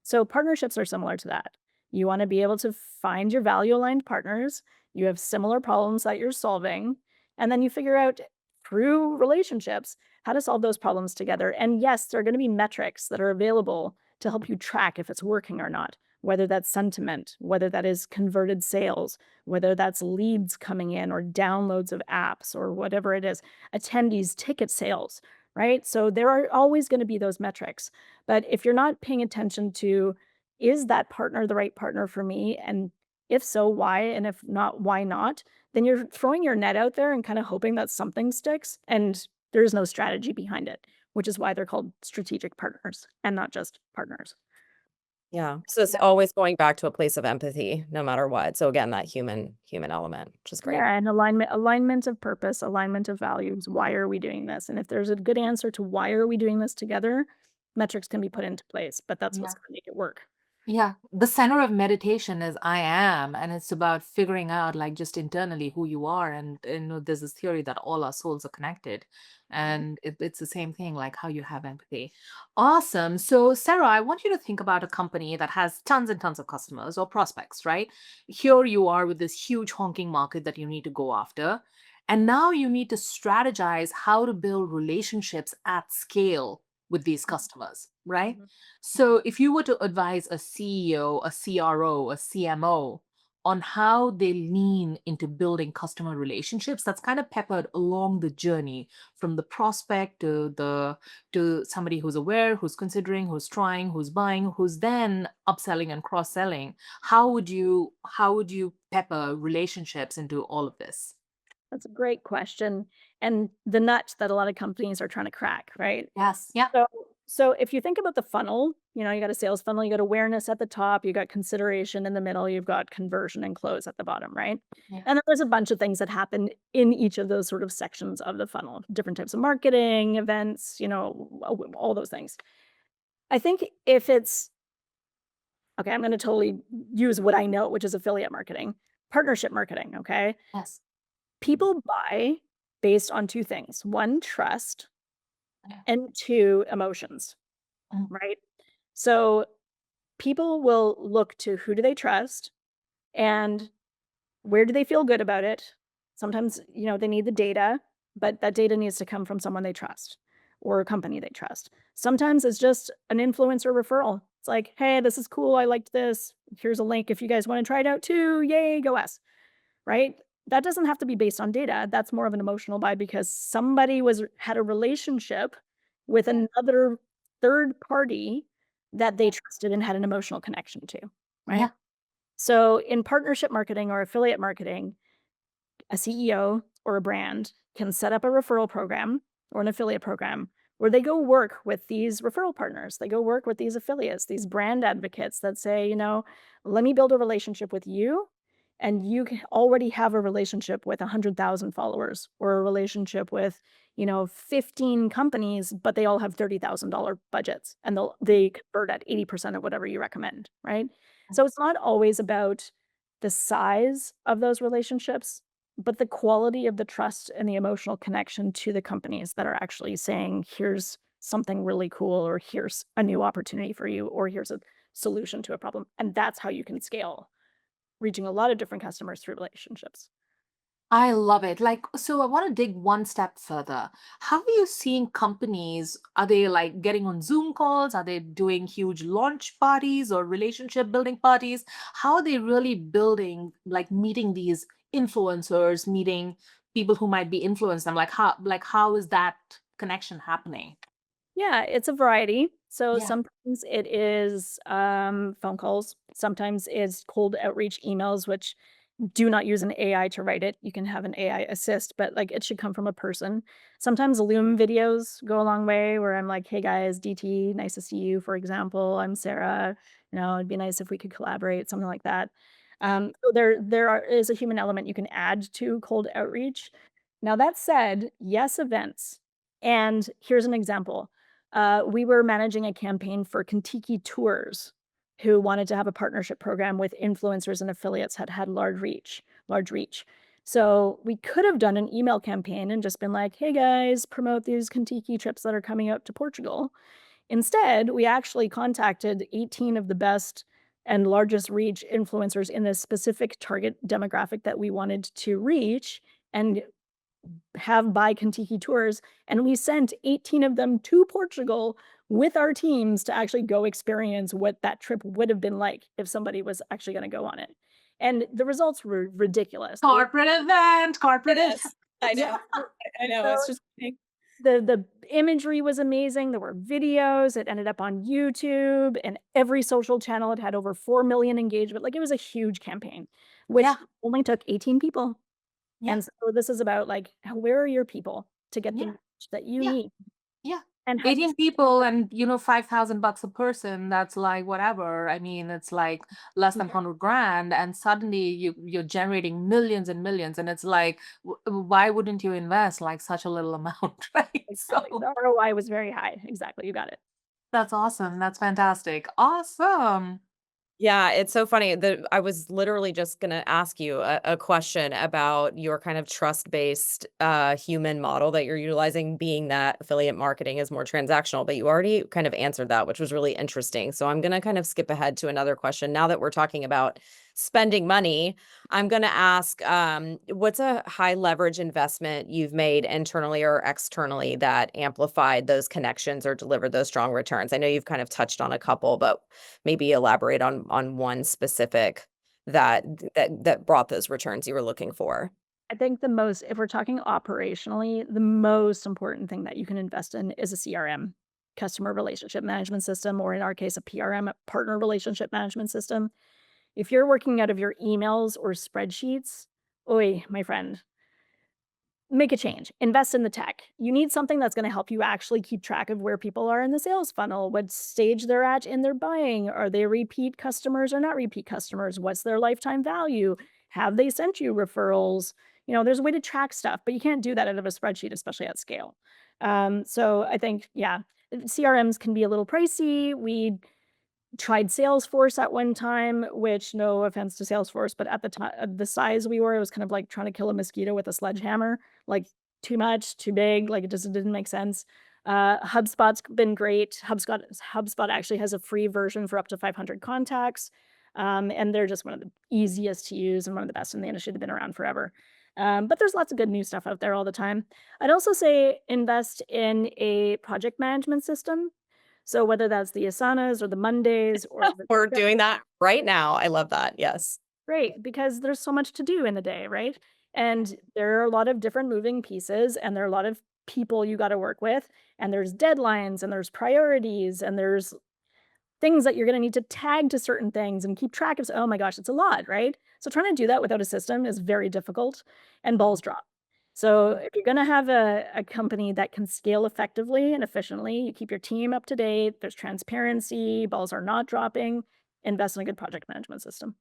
So partnerships are similar to that. You want to be able to find your value aligned partners. You have similar problems that you're solving, and then you figure out through relationships how to solve those problems together. And yes, there are going to be metrics that are available to help you track if it's working or not, whether that's sentiment, whether that is converted sales, whether that's leads coming in or downloads of apps or whatever it is, attendees, ticket sales, right? So there are always going to be those metrics. But if you're not paying attention to, is that partner the right partner for me? And if so, why? And if not, why not? then you're throwing your net out there and kind of hoping that something sticks. And there's no strategy behind it, which is why they're called strategic partners and not just partners. Yeah. So it's Yeah. always going back to a place of empathy, no matter what. So again, that human element, which is great. Yeah, and alignment of purpose, alignment of values. Why are we doing this? And if there's a good answer to why are we doing this together, metrics can be put into place, but that's what's Yeah. going to make it work. Yeah, the center of meditation is I am, and it's about figuring out like just internally who you are. And there's this theory that all our souls are connected, Mhm. and it's the same thing, like how you have empathy. Awesome. So, Sarah, I want you to think about a company that has tons and tons of customers or prospects, right? Here you are with this huge honking market that you need to go after. And now you need to strategize how to build relationships at scale with these customers, right? Mhm. So, if you were to advise a CEO, a CRO, a CMO on how they lean into building customer relationships, that's kind of peppered along the journey from the prospect to somebody who's aware, who's considering, who's trying, who's buying, who's then upselling and cross-selling. How would you pepper relationships into all of this? That's a great question. And the nut that a lot of companies are trying to crack, right? Yes. Yeah. So so if you think about the funnel, you got a sales funnel, you got awareness at the top, you got consideration in the middle, you've got conversion and close at the bottom, right? Yeah. And then there's a bunch of things that happen in each of those sort of sections of the funnel, different types of marketing, events, all those things. I think if it's okay, I'm going to totally use what I know, which is affiliate marketing, partnership marketing, okay? Yes. People buy based on two things. One, trust, Yeah. and two, emotions, Mm. right? So people will look to who do they trust and where do they feel good about it. Sometimes, they need the data, but that data needs to come from someone they trust or a company they trust. Sometimes it's just an influencer referral. It's like, hey, this is cool. I liked this. Here's a link if you guys want to try it out too. Yay, go us. Right? That doesn't have to be based on data. That's more of an emotional buy because somebody had a relationship with Yeah. another third party that they Yeah. trusted and had an emotional connection to, right? Yeah. So in partnership marketing or affiliate marketing, a CEO or a brand can set up a referral program or an affiliate program where they go work with these referral partners. They go work with these affiliates, these brand advocates that say, let me build a relationship with you. And you already have a relationship with 100,000 followers or a relationship with, 15 companies, but they all have $30,000 budgets and they convert at 80% of whatever you recommend, right? So it's not always about the size of those relationships, but the quality of the trust and the emotional connection to the companies that are actually saying, "Here's something really cool," or "Here's a new opportunity for you," or "Here's a solution to a problem." And that's how you can scale, reaching a lot of different customers through relationships. I love it. Like, so I want to dig one step further. How are you seeing companies? Are they like getting on Zoom calls? Are they doing huge launch parties or relationship building parties? How are they really building, like meeting these influencers, meeting people who might be influenced them? Like how is that connection happening? Yeah, it's a variety. So Yeah. sometimes it is phone calls. Sometimes it's cold outreach emails, which do not use an AI to write it. You can have an AI assist, but like it should come from a person. Sometimes Loom videos go a long way where I'm like, hey guys, DT, nice to see you, for example. I'm Sarah. It'd be nice if we could collaborate, something like that. So there is a human element you can add to cold outreach. Now that said, yes, events. And here's an example. We were managing a campaign for Kentucky Tours who wanted to have a partnership program with influencers and affiliates had large reach. So we could have done an email campaign and just been like, "Hey guys, promote these Kentucky trips that are coming out to Portugal." Instead, we actually contacted 18 of the best and largest reach influencers in this specific target demographic that we wanted to reach and have buy Kentucky tours, and we sent 18 of them to Portugal with our teams to actually go experience what that trip would have been like if somebody was actually gonna go on it. And the results were ridiculous. Corporate event, corporate event. Yes, I Yeah. know. I know. So It's just the imagery was amazing, there were videos, it ended up on YouTube and every social channel. It had over 4 million engagement, like, it was a huge campaign, which Yeah. only took 18 people. Yeah. And so this is about like, where are your people to get the Yeah. knowledge that you Yeah. need? Yeah. And how do you 18 people and, $5,000 a person, that's like whatever. I mean, it's like less than 100 grand and suddenly you're generating millions and millions and it's like why wouldn't you invest like such a little amount, right? exactly. So The ROI was very high. Exactly. You got it. that's awesome. That's fantastic. Awesome. Yeah, it's so funny that I was literally just gonna ask you a question about your kind of trust-based human model that you're utilizing, being that affiliate marketing is more transactional, but you already kind of answered that, which was really interesting. So I'm gonna kind of skip ahead to another question. Now that we're talking about spending money, I'm gonna ask, what's a high leverage investment you've made internally or externally that amplified those connections or delivered those strong returns? I know you've kind of touched on a couple, but maybe elaborate on one specific that brought those returns you were looking for. I think if we're talking operationally, the most important thing that you can invest in is a CRM, customer relationship management system, or in our case, a PRM, a partner relationship management system. If you're working out of your emails or spreadsheets, oi, my friend, make a change. Invest in the tech. You need something that's going to help you actually keep track of where people are in the sales funnel, what stage they're at in their buying. Are they repeat customers or not repeat customers? What's their lifetime value? Have they sent you referrals? There's a way to track stuff, but you can't do that out of a spreadsheet, especially at scale. So I think, yeah, CRMs can be a little pricey. We tried Salesforce at one time, which no offense to Salesforce, but at the time, the size we were, it was kind of like trying to kill a mosquito with a sledgehammer. Like too much, too big. Like it just didn't make sense. HubSpot's been great. HubSpot actually has a free version for up to 500 contacts, and they're just one of the easiest to use and one of the best in the industry. They've been around forever. But there's lots of good new stuff out there all the time. I'd also say invest in a project management system. So whether that's the Asanas or the Mondays or the We're doing that right now. I love that. Yes. great, because there's so much to do in the day, right? And there are a lot of different moving pieces, and there are a lot of people you got to work with, and there's deadlines, and there's priorities, and there's things that you're going to need to tag to certain things and keep track of. Oh my gosh, it's a lot, right? So trying to do that without a system is very difficult and balls drop. So if you're going to have a company that can scale effectively and efficiently, you keep your team up to date, there's transparency, balls are not dropping, invest in a good project management system.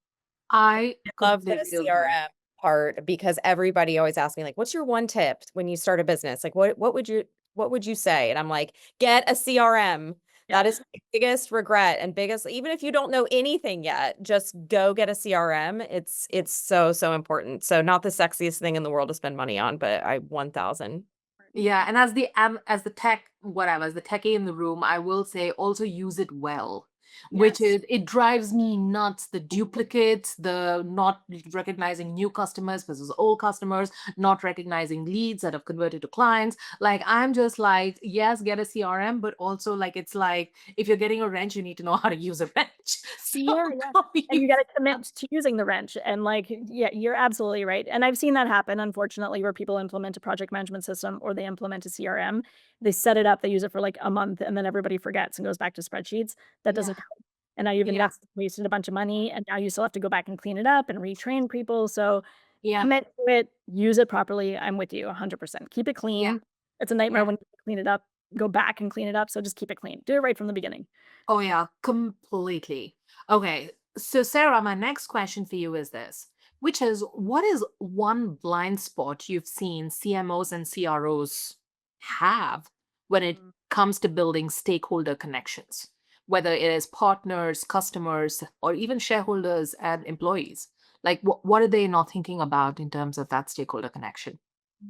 I Love the completely agree. CRM part because everybody always asks me like, "What's your one tip when you start a business?" Like, what would you say? And I'm like, "Get a CRM." Yeah. That is my biggest regret and biggest even if you don't know anything yet, just go get a CRM. It's so, so important. So not the sexiest thing in the world to spend money on, but I 1,000. Yeah, and as the tech, whatever, as the techie in the room, I will say also use it well, which Yes. is it drives me nuts. The duplicates, the not recognizing new customers versus old customers, not recognizing leads that have converted to clients. Like I'm just like, yes, get a CRM, but also like it's like if you're getting a wrench, you need to know how to use a wrench. Yeah, So yeah. go And you use gotta commit to using the wrench, and, like, yeah, you're absolutely right, and I've seen that happen, unfortunately, where people implement a project management system or they implement a CRM. They set it up, they use it for, like, a month, and then everybody forgets and goes back to spreadsheets. That yeah, doesn't help, and now you've yeah, wasted a bunch of money, and now you still have to go back and clean it up and retrain people, so yeah, commit to it, use it properly. I'm with you 100%. Keep it yeah, clean. It's a nightmare yeah. when you clean it up, go back and clean it up, so just keep it clean. Do it right from the beginning. Oh, yeah, completely. Okay, so Sarah, my next question for you is this, which is what is one blind spot you've seen CMOs and CROs have when it comes to building stakeholder connections, whether it is partners, customers, or even shareholders and employees? Like, what are they not thinking about in terms of that stakeholder connection?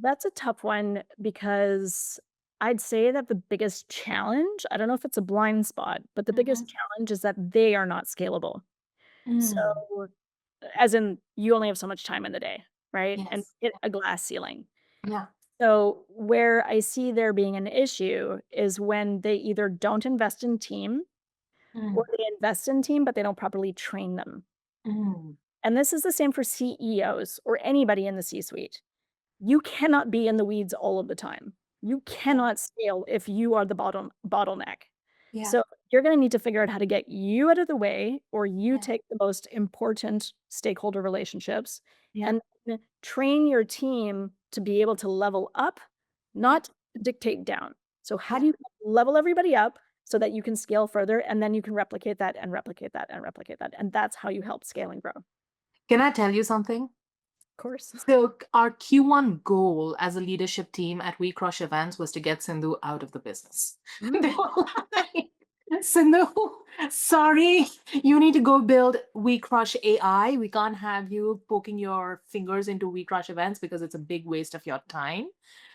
That's a tough one because I'd say that the biggest challenge, I don't know if it's a blind spot, but the biggest Mhm. challenge is that they are not scalable. So, Mm, as in, you only have so much time in the day, right? And yes. hit a glass ceiling. Yeah. So, where I see there being an issue is when they either don't invest in team or Mm, they invest in team, but they don't properly train them. mm, And this is the same for CEOs or anybody in the C suite. You cannot be in the weeds all of the time. You yeah. cannot scale if you are the bottleneck. Yeah. So you're gonna need to figure out how to get you out of the way, or you Yeah. take the most important stakeholder relationships Yeah. and train your team to be able to level up, not dictate down. So how do Yeah. you level everybody up so that you can scale further, and then you can replicate that and replicate that and replicate that, and that's how you help scale and grow. Of Can I tell you something? course. So our Q1 goal as a leadership team at We Crush Events was to get Sindhu out of the business. They Mm. were like, Sindhu, sorry, you need to go build We Crush AI. We can't have you poking your fingers into We Crush Events because it's a big waste of your time.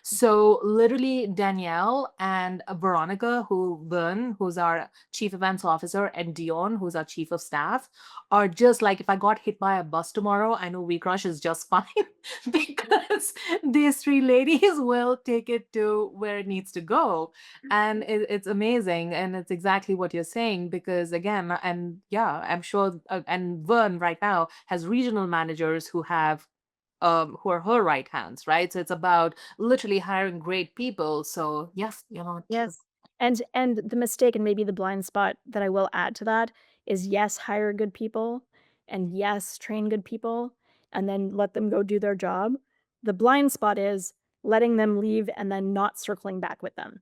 So literally Danielle and Veronica, who's our chief events officer, and Dion, who's our chief of staff, are just like, if I got hit by a bus tomorrow, I know We Crush is just fine because these three ladies will take it to where it needs to go. And it's amazing. And it's exactly what you're saying, because again, and yeah, I'm sure, and Vern right now has regional managers who are her right hands, right? So it's about literally hiring great people. So yes, true. Yes. And the mistake, and maybe the blind spot that I will add to that, is yes, hire good people, and yes, train good people, and then let them go do their job. The blind spot is letting them leave and then not circling back with them.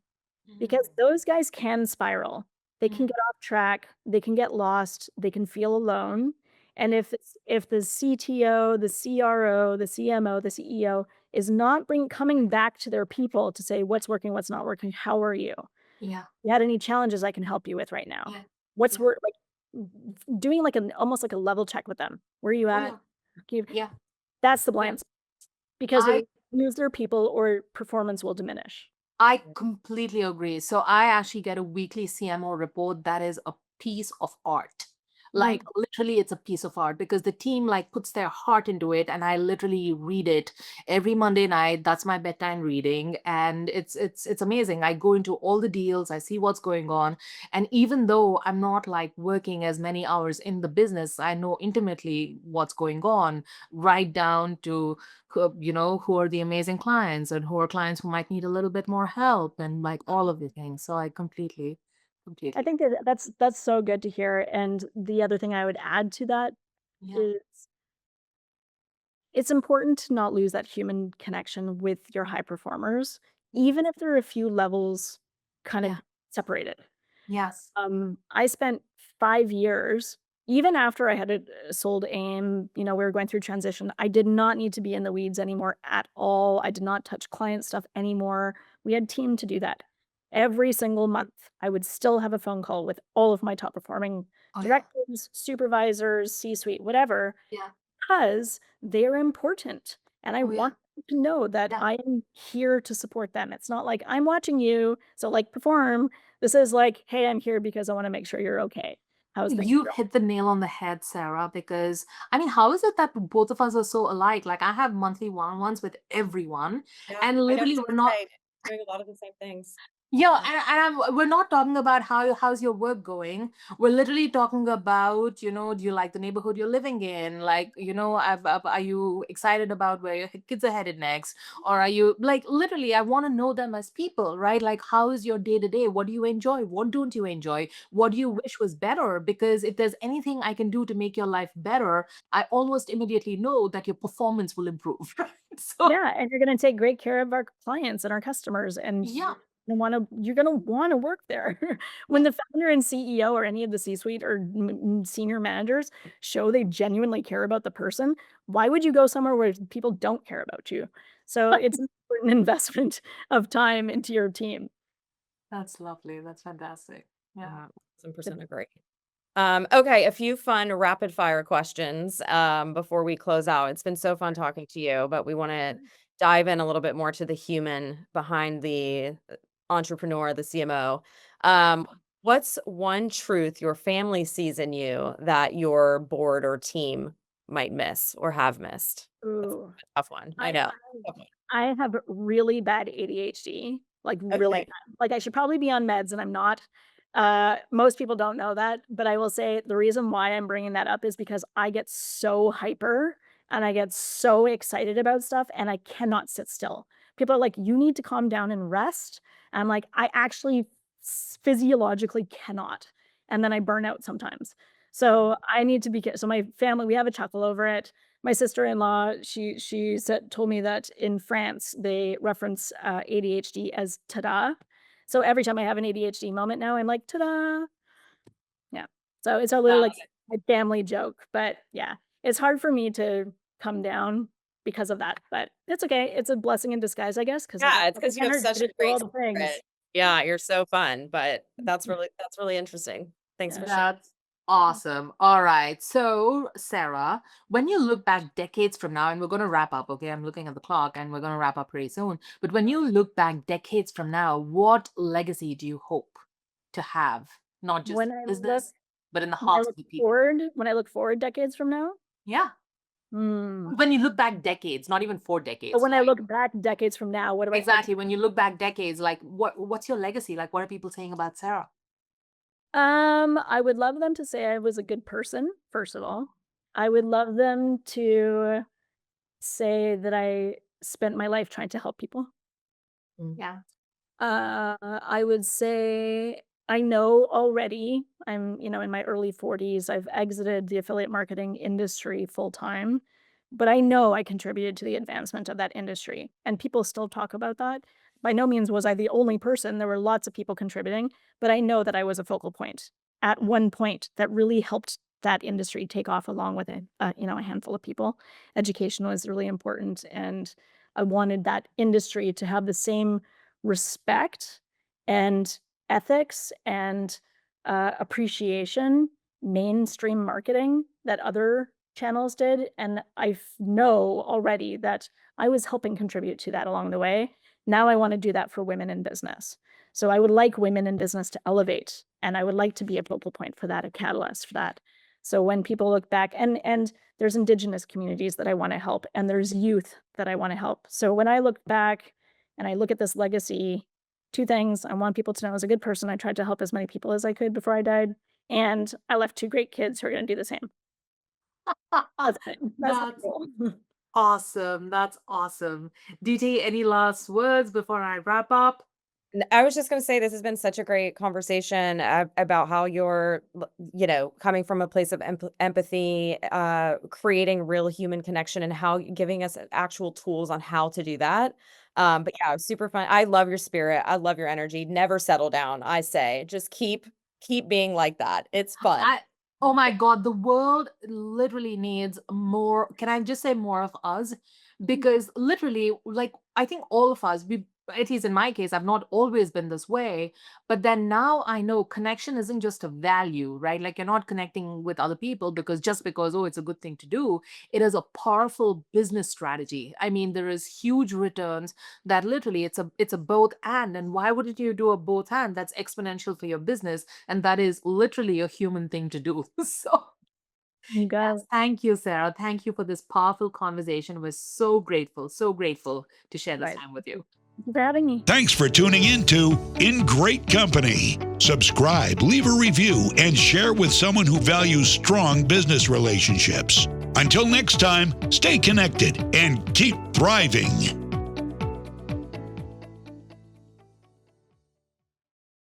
Because those guys can spiral. They can Mm. get off track, they can get lost, they can feel alone, and if the CTO, the CRO, the CMO, the CEO is not coming back to their people to say, "What's working, what's not working, how are you? Yeah. You had any challenges I can help you with right now? Yeah. What's Yeah. work," like, doing like an almost like a level check with them. "Where are you Oh at?" yeah. Give Yeah. That's the Yeah. blind spot, because they're I gonna lose their people or performance will diminish. I completely agree. So I actually get a weekly CMO report that is a piece of art. Like Mm. literally it's a piece of art because the team like puts their heart into it, and I literally read it every Monday night. That's my bedtime reading, and it's amazing. I go into all the deals, I see what's going on, and even though I'm not like working as many hours in the business, I know intimately what's going on, right down to who are the amazing clients and who are clients who might need a little bit more help, and like all of the things. So I I completely. think that that's so good to hear, and the other thing I would add to that Yeah. is it's important to not lose that human connection with your high performers, Mhm. even if they're a few levels kind of Yeah. separated. Yes. I spent 5 years, even after I had, sold AIM, we were going through transition, I did not need to be in the weeds anymore at all. I did not touch client stuff anymore. We had team to do that. Every single month, I would still have a phone call with all of my top performing Oh yeah. directors, supervisors, C-suite, whatever, Yeah. because they're important, and I Oh yeah. want them to know that Yeah. I am here to support them. It's not like, "I'm watching you, so, like, perform." This is like, "Hey, I'm here because I wanna make sure you're okay. How's things You going?" hit the nail on the head, Sarah, because I mean, how is it that both of us are so alike? Like, I have monthly one-on-ones with everyone, Yeah, and I know, literally, same we're not. side. Doing a lot of the same things. Yeah, Yeah. we're not talking about how's your work going. We're literally talking about, do you like the neighborhood you're living in? Like, are you excited about where your kids are headed next? Or are you like literally, I want to know them as people, right? Like, how is your day to day? What do you enjoy? What don't you enjoy? What do you wish was better? Because if there's anything I can do to make your life better, I almost immediately know that your performance will improve. Right? So, Yeah, and you're gonna take great care of our clients and our customers, and yeah, you're gonna wanna work there. When yeah. the founder and CEO or any of the C-suite or senior managers show they genuinely care about the person, why would you go somewhere where people don't care about you? So it's an important investment of time into your team. That's lovely. That's fantastic. Yeah. 1000% agree. Okay, a few fun rapid fire questions before we close out. It's been so fun talking to you, but we want to dive in a little bit more to the human behind the entrepreneur, the CMO. Um, what's one truth your family sees in you that your board or team might miss or have missed? That's Ooh. a tough one. I I know. Tough one. I have really bad ADHD, like, really Okay. bad. Like, I should probably be on meds, and I'm not. Most people don't know that, but I will say the reason why I'm bringing that up is because I get so hyper, and I get so excited about stuff, and I cannot sit still. People are like, "You need to calm down and rest." And I'm like, "I actually physiologically cannot." And then I burn out sometimes. So I need to be so my family, we have a chuckle over it. my sister-in-law, she told me that in France they reference ADHD as "ta-da." So every time I have an ADHD moment now, I'm like, "Ta-da!" Yeah. So it's a little like a family joke, but yeah, it's hard for me to come down because of that, but it's okay. It's a blessing in disguise, I guess, because I got Yeah, it's all the because you have energy such to a do all great the things. spirit. Yeah, you're so fun, but Mhm. that's really interesting. Thanks Yeah. for sharing. That's awesome. All right. So, Sarah, when you look back decades from now, and we're going to wrap up, okay? I'm looking at the clock and we're going to wrap up pretty soon. But when you look back decades from now, what legacy do you hope to have? Not just When I look business, but in the when I hearts look of the people. forward decades from now, Yeah. hmm, When you look back decades, not even 4 decades. when I look back decades from now, what do I hope? Exactly. When you look back decades, like what's your legacy? Like what are people saying about Sarah? I would love them to say I was a good person, first of all. I would love them to say that I spent my life trying to help people. Yeah. I would say I know already, I'm, in my early 40s. I've exited the affiliate marketing industry full time, but I know I contributed to the advancement of that industry. And people still talk about that. By no means was I the only person. There were lots of people contributing, but I know that I was a focal point at one point that really helped that industry take off along with it, a handful of people. Education was really important. And I wanted that industry to have the same respect and ethics and appreciation, mainstream marketing that other channels did. And know already that I was helping contribute to that along the way. Now I want to do that for women in business. So I would like women in business to elevate, and I would like to be a focal point for that, a catalyst for that. So when people look back, and there's indigenous communities that I want to help, and there's youth that I want to help. So when I look back and I look at this legacy, two things. I want people to know I was a good person. I tried to help as many people as I could before I died. And I left two great kids who are going to do the same. That's it. That's my That's goal. awesome. That's awesome. DT, any last words before I wrap up? I was just going to say this has been such a great conversation about how you're, coming from a place of empathy, creating real human connection, and how giving us actual tools on how to do that. But yeah, it was super fun. I love your spirit. I love your energy. Never settle down. I say, just keep being like that. It's fun. Oh my God, the world literally needs more. Can I just say more of us? Because literally, like, I think all of us, at least in my case, I've not always been this way. But then now I know connection isn't just a value, right? Like, you're not connecting with other people because, oh, it's a good thing to do. It is a powerful business strategy. I mean, there is huge returns that literally it's a both and why wouldn't you do a both and? That's exponential for your business, and that is literally a human thing to do. So You got yes, thank you, Sarah. Thank you for this powerful conversation. We're so grateful to share this right. time with you. Thank you for having me. Thanks for tuning in to In Great Company. Subscribe, leave a review, and share with someone who values strong business relationships. Until next time, stay connected and keep thriving.